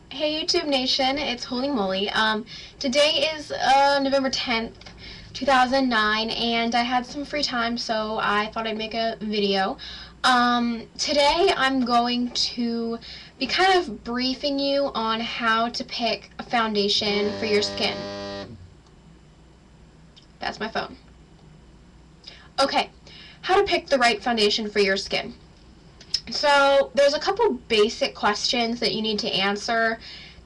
Hey YouTube Nation, it's Holy Moly. Today is November 10th, 2009, and I had some free time, so I thought I'd make a video. Today I'm going to be kind of briefing you on how to pick a foundation for your skin. That's my phone. Okay, how to pick the right foundation for your skin. So there's a couple basic questions that you need to answer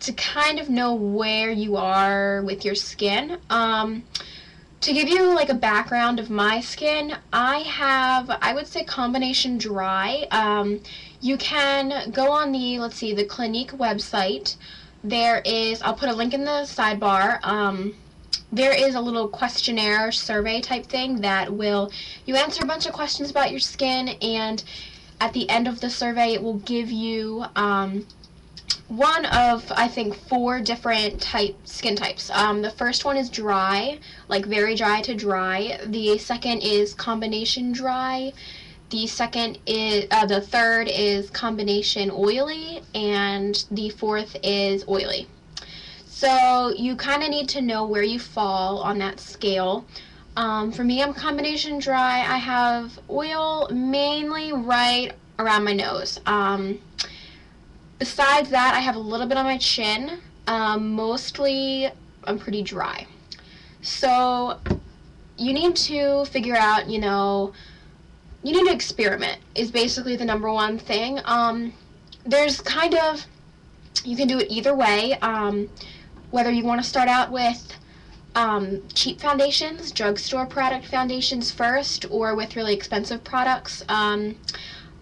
to kind of know where you are with your skin. To give you like a background of my skin, I would say combination dry. You can go on the Clinique website. I'll put a link in the sidebar. There is a little questionnaire survey type thing that you answer a bunch of questions about your skin, and at the end of the survey it will give you one of, I think, 4 different skin types. The first one is dry, like very dry to dry. The second is combination dry. The third is combination oily, and the fourth is oily. So you kind of need to know where you fall on that scale. For me, I'm combination dry. I have oil mainly right around my nose. Besides that, I have a little bit on my chin. Mostly, I'm pretty dry. So you need to figure out, you need to experiment is basically the number one thing. You can do it either way. Whether you want to start out with cheap foundations, drugstore product foundations first, or with really expensive products.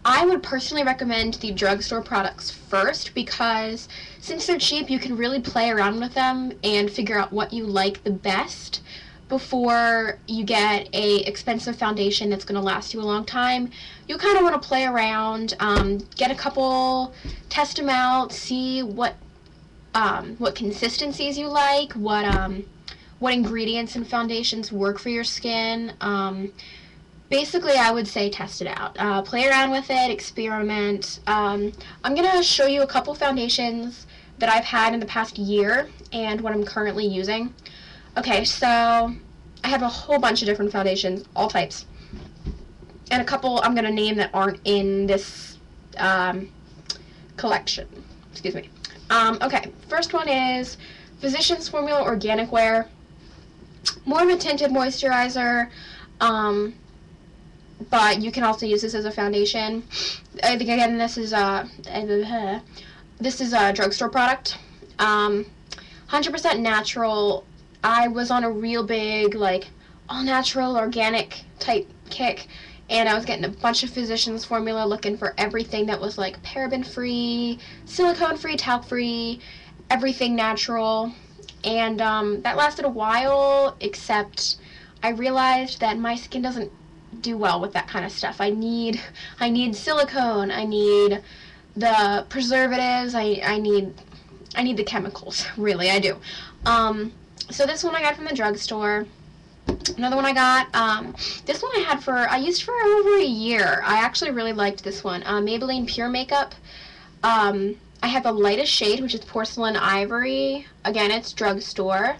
I would personally recommend the drugstore products first because since they're cheap, you can really play around with them and figure out what you like the best before you get a expensive foundation that's going to last you a long time. You kind of want to play around, get a couple, test them out, see what consistencies you like, what ingredients and foundations work for your skin. Basically, I would say test it out. Play around with it, experiment. I'm going to show you a couple foundations that I've had in the past year and what I'm currently using. Okay, so I have a whole bunch of different foundations, all types. And a couple I'm going to name that aren't in this collection. Excuse me. Okay, first one is Physicians Formula Organic Wear. More of a tinted moisturizer, but you can also use this as a foundation. I think, again, this is a drugstore product. 100% natural. I was on a real big, all natural, organic type kick, and I was getting a bunch of Physicians Formula looking for everything that was paraben-free, silicone-free, talc-free, everything natural. And that lasted a while, except I realized that my skin doesn't do well with that kind of stuff. I need silicone, I need the preservatives, I need the chemicals, really, I do. So this one I got from the drugstore. Another one I got, this one I used for over a year. I actually really liked this one. Maybelline Pure Makeup. I have the lightest shade, which is Porcelain Ivory. Again, it's drugstore.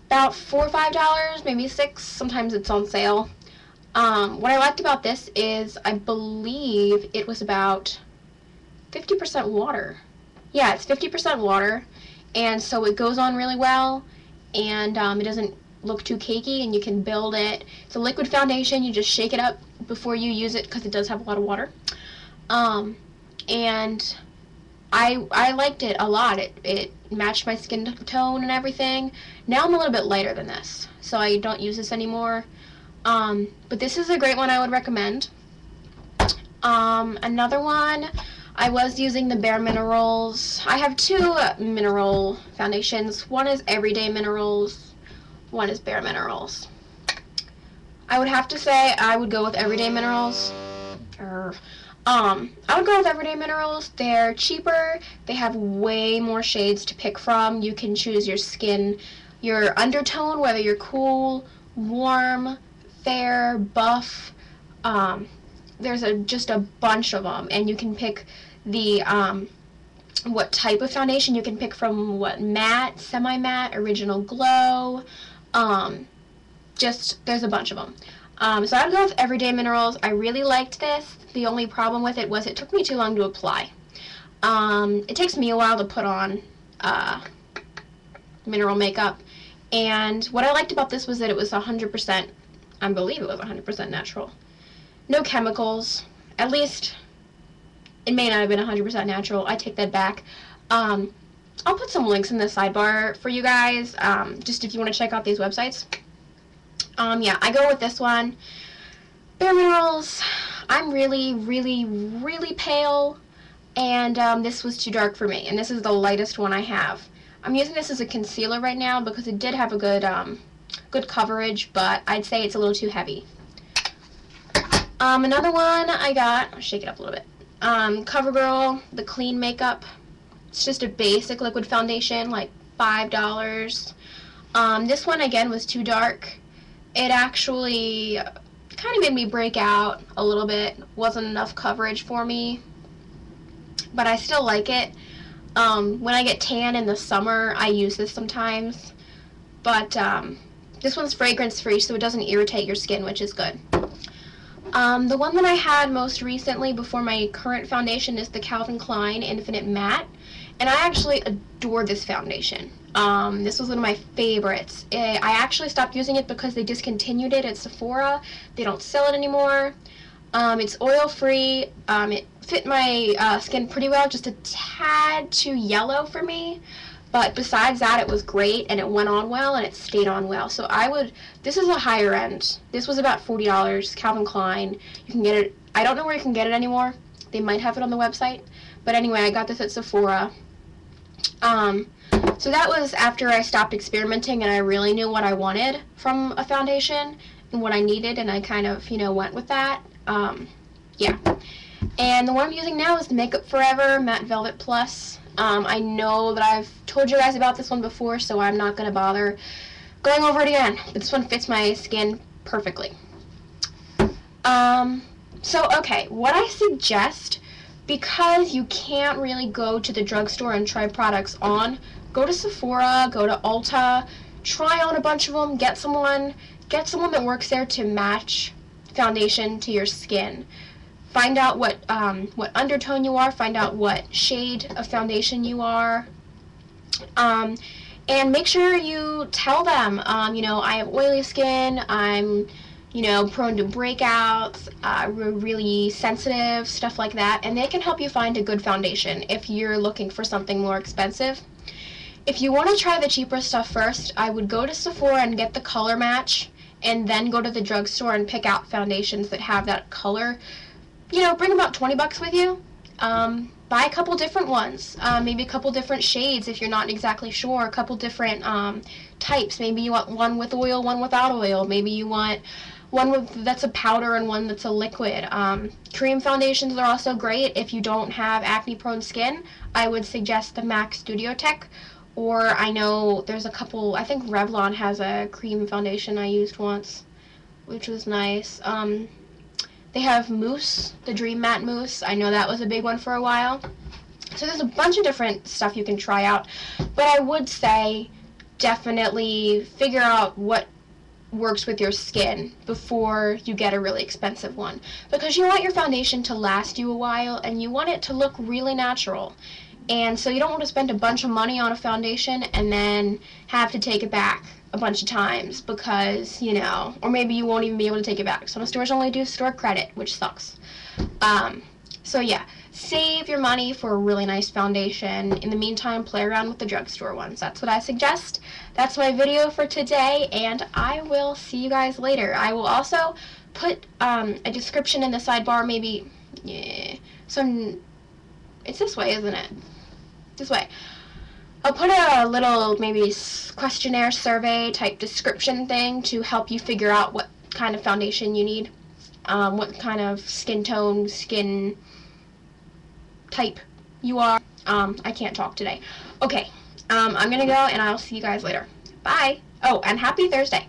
About $4 or $5, maybe $6. Sometimes it's on sale. What I liked about this is I believe it was about 50% water. Yeah, it's 50% water, and so it goes on really well, and it doesn't look too cakey, and you can build it. It's a liquid foundation. You just shake it up before you use it because it does have a lot of water. And I liked it a lot. It matched my skin tone and everything. Now I'm a little bit lighter than this, so I don't use this anymore. But this is a great one I would recommend. Another one, I was using the Bare Minerals. I have 2 mineral foundations. One is Everyday Minerals, one is Bare Minerals. I would have to say I would go with Everyday Minerals. I would go with Everyday Minerals. They're cheaper. They have way more shades to pick from. You can choose your undertone, whether you're cool, warm, fair, buff. There's just a bunch of them, and you can pick the what type of foundation. You can pick from what matte, semi-matte, original glow, just there's a bunch of them. So I would go with Everyday Minerals. I really liked this. The only problem with it was it took me too long to apply. It takes me a while to put on mineral makeup, and what I liked about this was that it was 100%, I believe it was 100% natural. No chemicals, at least it may not have been 100% natural. I take that back. I'll put some links in the sidebar for you guys, just if you want to check out these websites. Yeah, I go with this one. Bare Minerals. I'm really, really, really pale, and this was too dark for me, and this is the lightest one I have. I'm using this as a concealer right now because it did have a good, good coverage, but I'd say it's a little too heavy. Another one I got, I'll shake it up a little bit. Covergirl, the Clean makeup. It's just a basic liquid foundation, like $5. This one again was too dark. It actually kind of made me break out a little bit. Wasn't enough coverage for me, but I still like it. When I get tan in the summer, I use this sometimes, but this one's fragrance free, so it doesn't irritate your skin, which is good. The one that I had most recently before my current foundation is the Klein Infinite Matte, and I actually adore this foundation. This was one of my favorites. I actually stopped using it because they discontinued it at Sephora. They don't sell it anymore. It's oil-free. It fit my skin pretty well, just a tad too yellow for me. But besides that, it was great, and it went on well, and it stayed on well. So this is a higher end. This was about $40, Calvin Klein. You can get it, I don't know where you can get it anymore. They might have it on the website. But anyway, I got this at Sephora. So that was after I stopped experimenting, and I really knew what I wanted from a foundation and what I needed, and I kind of, went with that. Yeah. And the one I'm using now is the Makeup Forever Matte Velvet Plus. I know that I've told you guys about this one before, so I'm not going to bother going over it again. This one fits my skin perfectly. Okay, what I suggest, because you can't really go to the drugstore and try products on, go to Sephora, go to Ulta, try on a bunch of them, get someone that works there to match foundation to your skin. Find out what undertone you are, find out what shade of foundation you are, and make sure you tell them, I have oily skin, I'm, prone to breakouts, really sensitive, stuff like that, and they can help you find a good foundation if you're looking for something more expensive. If you want to try the cheaper stuff first, I would go to Sephora and get the color match, and then go to the drugstore and pick out foundations that have that color. Bring about $20 with you. Buy a couple different ones, maybe a couple different shades if you're not exactly sure, a couple different types. Maybe you want one with oil, one without oil. Maybe you want one that's a powder and one that's a liquid. Cream foundations are also great if you don't have acne-prone skin. I would suggest the MAC Studio Tech, or I know there's a couple, I think Revlon has a cream foundation I used once, which was nice. They have Mousse, the Dream Matte Mousse. I know that was a big one for a while. So there's a bunch of different stuff you can try out. But I would say definitely figure out what works with your skin before you get a really expensive one. Because you want your foundation to last you a while, and you want it to look really natural. And so you don't want to spend a bunch of money on a foundation and then have to take it back a bunch of times because, or maybe you won't even be able to take it back. Some stores only do store credit, which sucks. So yeah, save your money for a really nice foundation. In the meantime, play around with the drugstore ones. That's what I suggest. That's my video for today, and I will see you guys later. I will also put a description in the sidebar, maybe, it's this way, isn't it? This way. I'll put a little maybe questionnaire survey type description thing to help you figure out what kind of foundation you need, what kind of skin tone, skin type you are. I can't talk today. Okay, I'm gonna go and I'll see you guys later. Bye. Oh, and happy Thursday.